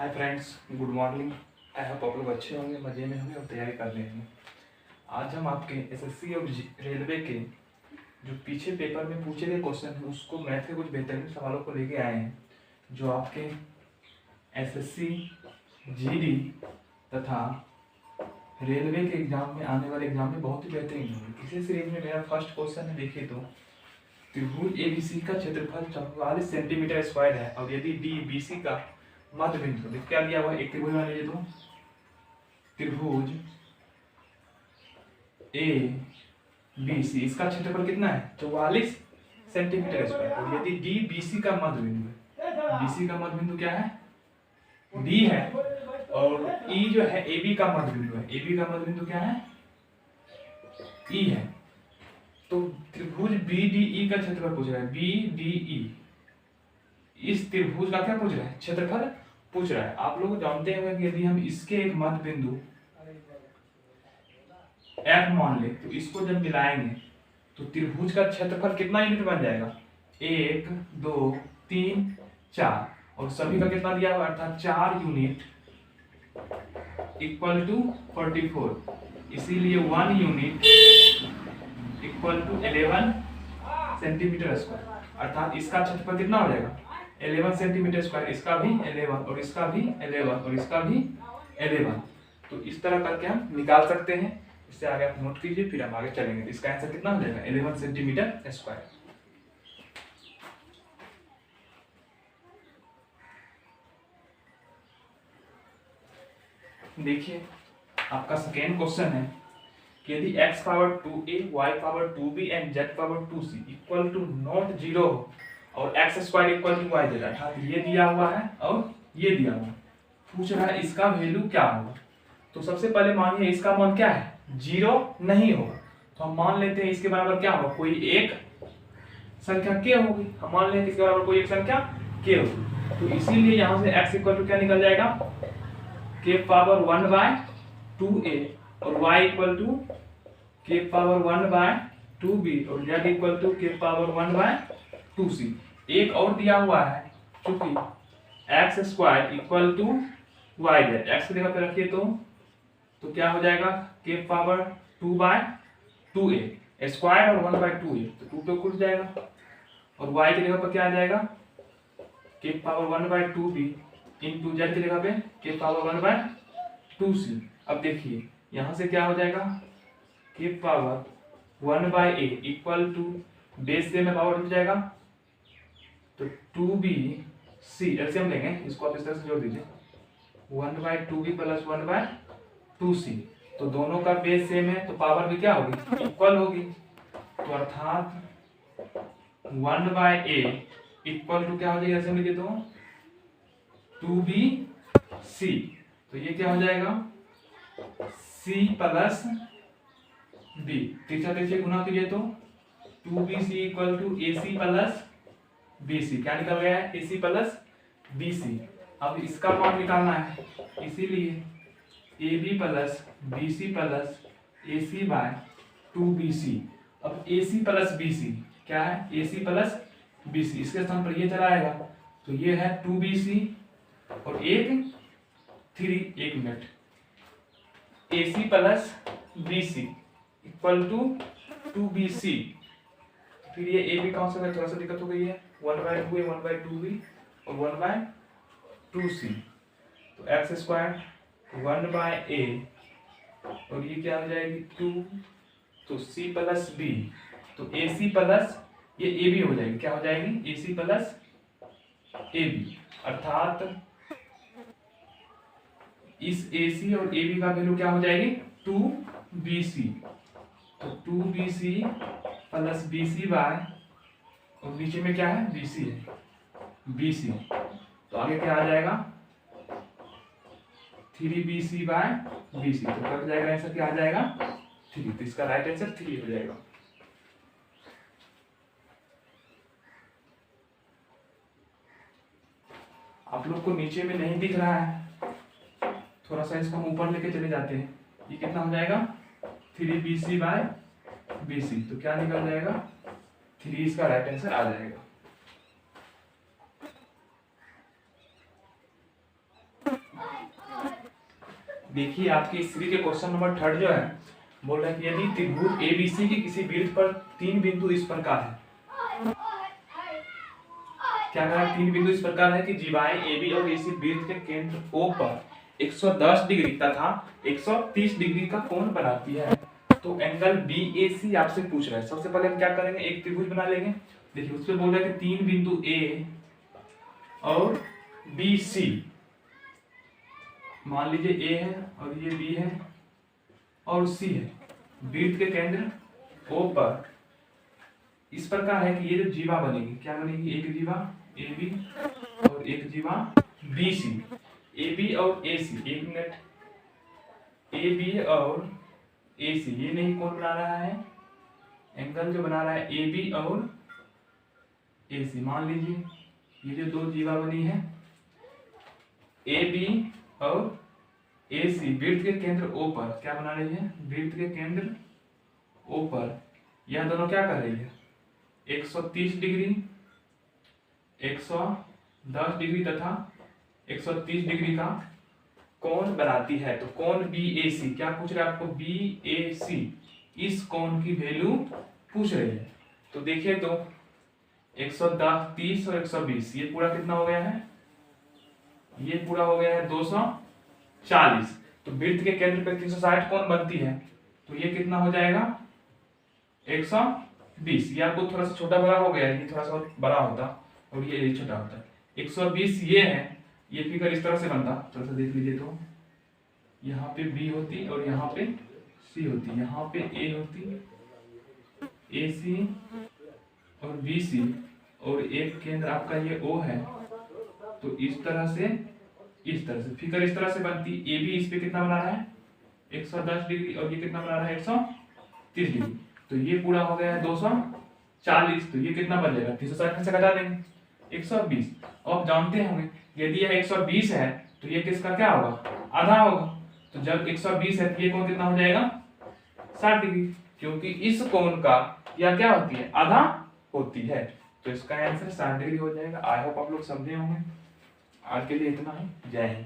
Hi friends, good morning. I hope आप लोग अच्छे होंगे, मज़े में होंगे और तैयारी कर रहे होंगे। आज हम आपके एसएससी और रेलवे के जो पीछे पेपर में पूछे गए क्वेश्चन हैं उसको मैथ के कुछ बेहतरीन सवालों को लेके आए हैं, जो आपके एसएससी, जीडी तथा रेलवे के एग्जाम में आने वाले एग्जाम में बहुत ही बेहतरीन होंगे। इसी सीरीज में मेरा फर्स्ट क्वेश्चन है, देखिए तो त्रिभुज एबीसी का क्षेत्रफल 44 सेंटीमीटर स्क्वायर है और यदि डी बीसी का मध्य बिंदु, देखो क्या दिया हुआ है, एक त्रिभुज मान लीजिए तो त्रिभुज ए बी सी, इसका क्षेत्रफल कितना है 44 सेंटीमीटर स्क्वायर। और यदि डी बीसी का मध्य बिंदु है, बीसी का मध्य बिंदु क्या है, डी है, और ई जो है एबी का मध्य बिंदु है, एबी का मध्य बिंदु क्या है, ई है। तो त्रिभुज बी डी ई का क्षेत्रफल पूछ रहा है, बी डी ई, इस त्रिभुज का क्या पूछ रहा है, क्षेत्रफल पूछ रहा है। आप लोग जानते हैं कि यदि हम इसके एक मध्य बिंदु F मान ले तो इसको जब मिलाएंगे तो त्रिभुज का क्षेत्रफल कितना यूनिट बन जाएगा, 1 2 3 4, और सभी का कितना दिया हुआ, अर्थात 4 यूनिट इक्वल टू 44, इसीलिए 1 unit equal to 11 centimetre square. अर्थात इसका क्षेत्रफल कितना हो जाएगा 11 सेंटीमीटर स्क्वायर, इसका भी 11 और इसका भी 11 और इसका भी 11। तो इस तरह करके हम निकाल सकते हैं। इससे आगे आप नोट कीजिए, फिर हम आगे चलेंगे। इसका आंसर कितना हो जाएगा 11 सेंटीमीटर स्क्वायर। देखिए आपका सेकेंड क्वेश्चन है कि यदि x power 2a, y power 2b and z power 2c equal to not 0 और x square equal to y z, अर्थात ये दिया हुआ है और ये दिया हुआ है, पूछ रहा है इसका वैल्यू क्या होगा। तो सबसे पहले मानिए इसका मान क्या है, 0 नहीं होगा, तो हम मान लेते हैं इसके बराबर क्या होगा, कोई एक संख्या k होगी। हम मान लेते हैं इसके बराबर कोई एक संख्या k होगी, तो इसीलिए यहाँ से x इक्वल टू क्या निकल जाएगा, k पावर 1/2a और y equal to k power 1/2b और z equal to k power 1/2c। एक और दिया हुआ है, चूंकि x square equal to y z, x की जगह पे रखिए तो क्या हो जाएगा, k पावर 2/2a स्क्वायर और 1/2a, तो 2 पे कुछ जाएगा, और y की जगह पर क्या आ जाएगा, k power 1/2b into z की जगह पे k पावर 1/2c। अब देखिए यहाँ से क्या हो जाएगा, k power 1/a equal to base से में पावर जुड़ जाएगा, तो 2bc एलसीएम लेंगे, इसको आप इस तरह से जोड़ दीजिए, 1/2b प्लस 1/2c, तो दोनों का बेस सेम है तो पावर भी क्या होगी, इक्वल होगी। तो अर्थात 1/a इक्वल टू क्या हो जाएगा, एलसीएम लीजिए तो 2bc, तो ये क्या हो जाएगा c प्लस b, तीसरा तीसरे गुना कीजिए तो 2bc equal to ac plus bc, क्या निकल गया है, ac प्लस bc। अब इसका मान निकालना है, इसीलिए ab plus bc plus ac by 2bc। अब ac प्लस bc क्या है, ac प्लस bc, इसके स्थान पर ये चला आएगा, तो ये है 2bc और एक 1 minute, ac plus bc equal to 2bc। फिर ये ab कौन सा है, थोड़ा सा दिक्कत हो गई है, 1/2a 1/2b और 1/2c, तो x स्क्वायर 1/a और ये क्या हो जाएगी 2, तो c प्लस b, तो ac प्लस ये ab हो जाएगी, क्या हो जाएगी ac प्लस ab, अर्थात इस AC और AB का वैल्यू क्या हो जाएगी 2BC, तो 2BC प्लस BC बाय, और नीचे में क्या है BC है, BC, तो आगे क्या आ जाएगा 3BC बाय BC, तो कट जाएगा, आंसर क्या आ जाएगा 3, तो इसका राइट आंसर 3 हो जाएगा। आप लोग को नीचे में नहीं दिख रहा है, थोड़ा सा इसको हम ऊपर लेके चले जाते हैं, ये कितना हो जाएगा 3BC बाय BC, तो क्या निकल जाएगा 3, इसका राइट आंसर आ जाएगा। देखिए आपकी हिस्ट्री के क्वेश्चन नंबर 3 जो है बोल रहा है कि यदि त्रिभुज एबीसी की किसी वृत्त पर 3 बिंदु इस प्रकार है, क्या कहा, 3 बिंदु इस प्रकार है कि जीवाएं AB और AC वृत्त के केंद्र O पर 110 डिग्री तथा 130 डिग्री का कोण बनाती है। तो एंगल BAC आपसे पूछ रहा है। सबसे पहले हम क्या करेंगे, एक त्रिभुज बना लेंगे। देखिए उसमें बोल रहा है कि 3 बिंदु A और BC, मान लीजिए A है और ये B है और C है, वृत्त के केंद्र O पर इस प्रकार है कि ये जो जीवा बनेगी, क्या बनेगी, एक जीवा AB और एक जीवा BC। AB और AC, एक मिनट, AB और AC ये नहीं कौन बना रहा है, एंगल जो बना रहा है AB और AC। मान लीजिए ये जो दो जीवा बनी है AB और AC, वृत्त के केंद्र O पर क्या बना रही है, वृत्त के केंद्र O पर यह दोनों क्या कर रही है, 130 डिग्री, 110 डिग्री तथा 130 डिग्री का कोण बनाती है। तो कोण BAC, क्या पूछ रहे हैं आपको, BAC, इस कोण की वैल्यू पूछ रही है। तो देखिए तो 130 और 120 ये पूरा कितना हो गया है, ये पूरा हो गया है 240। तो वृत्त के केंद्र पे 360 कोण बनती है, तो ये कितना हो जाएगा 120। ये आपको थोड़ा सा छोटा बड़ा हो गया है, ये थोड़ा सा बड़ा होता और ये छोटा होता। 120 ये है, ये फिगर इस तरह से बनता, थोड़ा सा देख लीजिए। तो यहाँ पे B होती और यहाँ पे C होती, यहाँ पे A होती, AC और BC और एक केंद्र आपका ये O है। तो इस तरह से फिगर इस तरह से बनती। AB इस पे कितना बना रहा है 110 डिग्री और ये कितना बना रहा है 130 डिग्री। तो ये पूरा हो गया है 240। तो ये कितना बन जाएगा, 360 में से घटा देंगे 120। और आप जानते होंगे यदि यह 120 है तो ये किसका क्या होगा, आधा होगा। तो जब 120 है तो ये कोण कितना हो जाएगा 60 डिग्री, क्योंकि इस कोण का या क्या होती है, आधा होती है। तो इसका आंसर 60 डिग्री हो जाएगा। आई होप आप लोग समझे होंगे। आज के लिए इतना ही, जय हिंद।